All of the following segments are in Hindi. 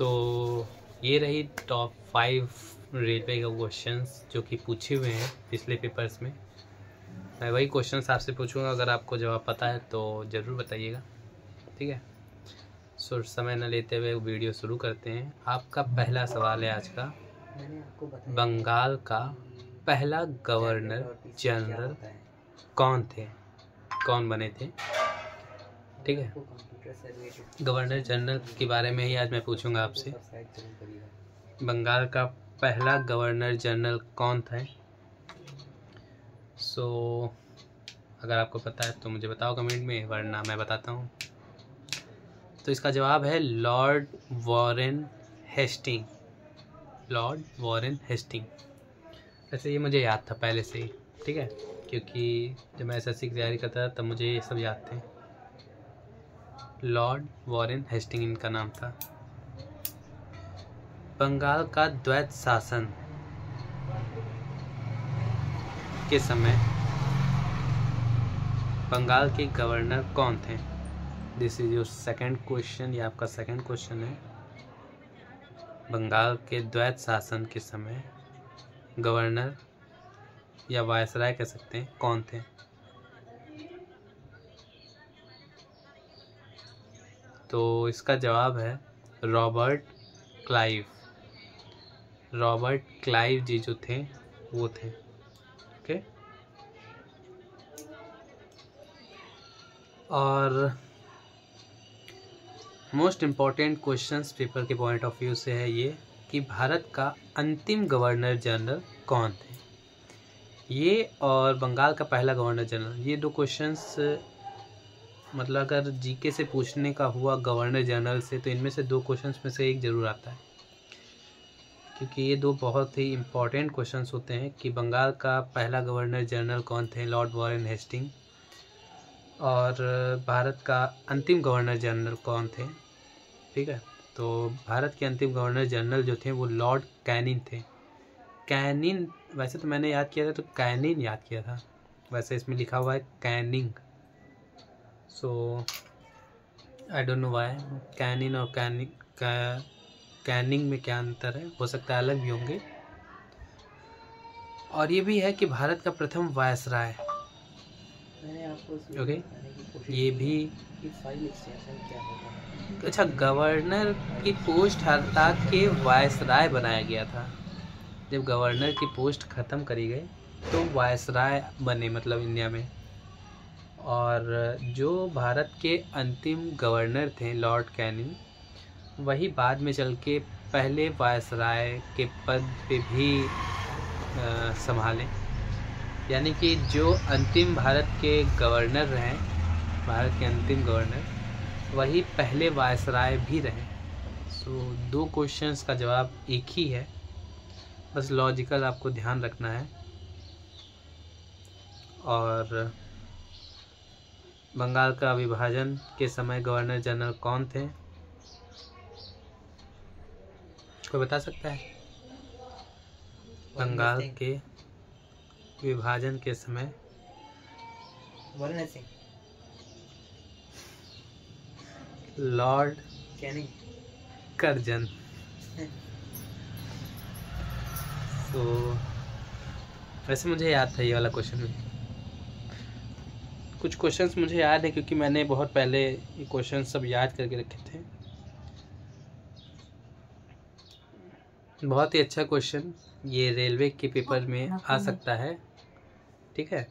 सो ये रही टॉप 5 रेलवे के क्वेश्चंस जो कि पूछे हुए हैं पिछले पेपर्स में। मैं वही क्वेश्चंस आपसे पूछूंगा, अगर आपको जवाब पता है तो ज़रूर बताइएगा, ठीक है। सो समय न लेते हुए वीडियो शुरू करते हैं। आपका पहला सवाल है आज का, बंगाल का पहला गवर्नर जनरल कौन थे, कौन बने थे, ठीक है। गवर्नर जनरल के बारे में ही आज मैं पूछूंगा आपसे। बंगाल का पहला गवर्नर जनरल कौन था? सो अगर आपको पता है तो मुझे बताओ कमेंट में, वरना मैं बताता हूँ। तो इसका जवाब है lord Warren Hasting. Lord Warren Hasting. वैसे ये मुझे याद था पहले से ही, ठीक है, क्योंकि जब मैं एसएससी की तैयारी करता था तब मुझे ये सब याद थे। लॉर्ड वॉरेन हेस्टिंग इनका नाम था। बंगाल का द्वैत शासन के समय बंगाल के गवर्नर कौन थे? This is your second question, ये आपका सेकंड क्वेश्चन है। बंगाल के द्वैत शासन के समय गवर्नर या वायसराय कह सकते हैं कौन थे? तो इसका जवाब है रॉबर्ट क्लाइव। रॉबर्ट क्लाइव जी जो थे वो थे, ओके। और मोस्ट इम्पॉर्टेंट क्वेश्चंस पेपर के पॉइंट ऑफ व्यू से है ये कि भारत का अंतिम गवर्नर जनरल कौन थे। ये और बंगाल का पहला गवर्नर जनरल, ये दो क्वेश्चंस मतलब अगर जीके से पूछने का हुआ गवर्नर जनरल से तो इनमें से दो क्वेश्चंस में से एक जरूर आता है, क्योंकि ये दो बहुत ही इम्पॉर्टेंट क्वेश्चंस होते हैं कि बंगाल का पहला गवर्नर जनरल कौन थे, लॉर्ड वॉरेन हेस्टिंग, और भारत का अंतिम गवर्नर जनरल कौन थे, ठीक है। तो भारत के अंतिम गवर्नर जनरल जो थे वो लॉर्ड कैनिंग थे। कैनिंग, वैसे तो मैंने याद किया था तो कैनिंग याद किया था, वैसे इसमें लिखा हुआ है Canning. So I don't know why Canning और कैनिंग में क्या अंतर है, हो सकता है अलग भी होंगे। और ये भी है कि भारत का प्रथम वायसराय, ओके, ये भी। अच्छा, गवर्नर की पोस्ट हटा के वायसराय बनाया गया था। जब गवर्नर की पोस्ट खत्म करी गई तो वायसराय बने, मतलब इंडिया में। और जो भारत के अंतिम गवर्नर थे लॉर्ड कैनिंग, वही बाद में चल के पहले वायसराय के पद पे भी संभाले। यानी कि जो अंतिम भारत के गवर्नर रहे, भारत के अंतिम गवर्नर, वही पहले वायसराय भी रहे। सो दो क्वेश्चंस का जवाब एक ही है, बस लॉजिकल आपको ध्यान रखना है। और बंगाल का विभाजन के समय गवर्नर जनरल कौन थे, कोई बता सकता है? बंगाल के विभाजन के समय लॉर्ड कैनिंग कर्जन। तो वैसे मुझे याद था ये वाला क्वेश्चन भी, कुछ क्वेश्चंस मुझे याद है क्योंकि मैंने बहुत पहले ये क्वेश्चन सब याद करके रखे थे। बहुत ही अच्छा क्वेश्चन, ये रेलवे के पेपर में आ सकता है, ठीक है।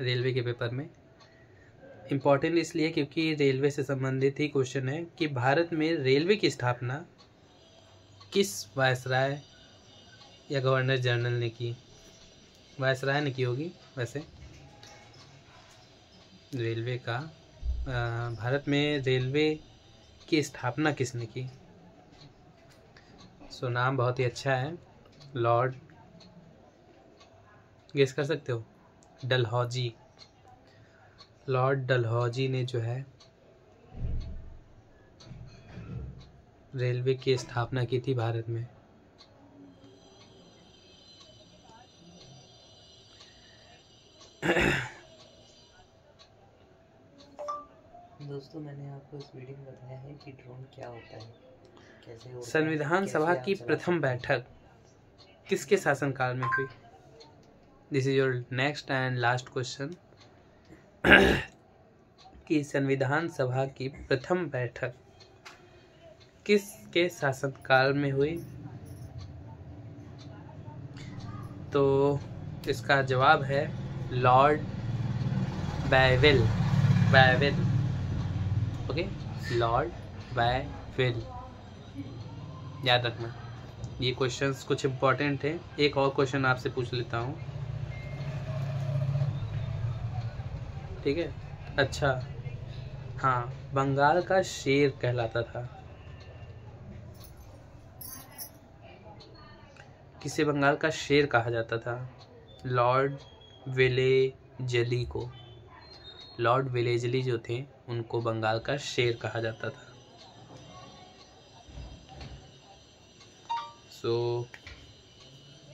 रेलवे के पेपर में इम्पोर्टेंट इसलिए क्योंकि रेलवे से संबंधित ही क्वेश्चन है कि भारत में रेलवे की स्थापना किस वायसराय या गवर्नर जनरल ने की। वायसराय ने की होगी वैसे। रेलवे का भारत में रेलवे की स्थापना किसने की? सो नाम बहुत ही अच्छा है, लॉर्ड, गेस कर सकते हो? डलहौजी। लॉर्ड डलहौजी ने जो है रेलवे की स्थापना की थी भारत में। दोस्तों, मैंने आपको इस वीडियो में बताया है कि ड्रोन क्या होता है। संविधान सभा की प्रथम बैठक किसके शासनकाल में हुई? This is your next and last question कि संविधान सभा की प्रथम बैठक किसके शासनकाल में हुई? तो इसका जवाब है लॉर्ड बायवेल। ओके, लॉर्ड बायवेल, याद रखना। ये क्वेश्चंस कुछ इम्पोर्टेंट हैं। एक और क्वेश्चन आपसे पूछ लेता हूँ, ठीक है? अच्छा हाँ, बंगाल का शेर कहलाता था किसे? बंगाल का शेर कहा जाता था लॉर्ड वेलेजली को। लॉर्ड वेलेजली जो थे उनको बंगाल का शेर कहा जाता था।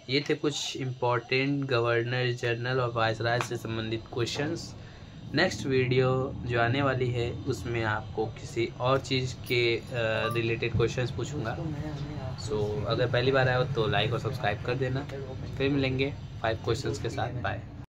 ये थे कुछ इम्पोर्टेंट गवर्नर जनरल और वायसराय से संबंधित क्वेश्चंस। नेक्स्ट वीडियो जो आने वाली है उसमें आपको किसी और चीज़ के रिलेटेड क्वेश्चंस पूछूंगा। अगर पहली बार आए हो तो लाइक और सब्सक्राइब कर देना। फिर मिलेंगे 5 क्वेश्चंस के साथ। बाय।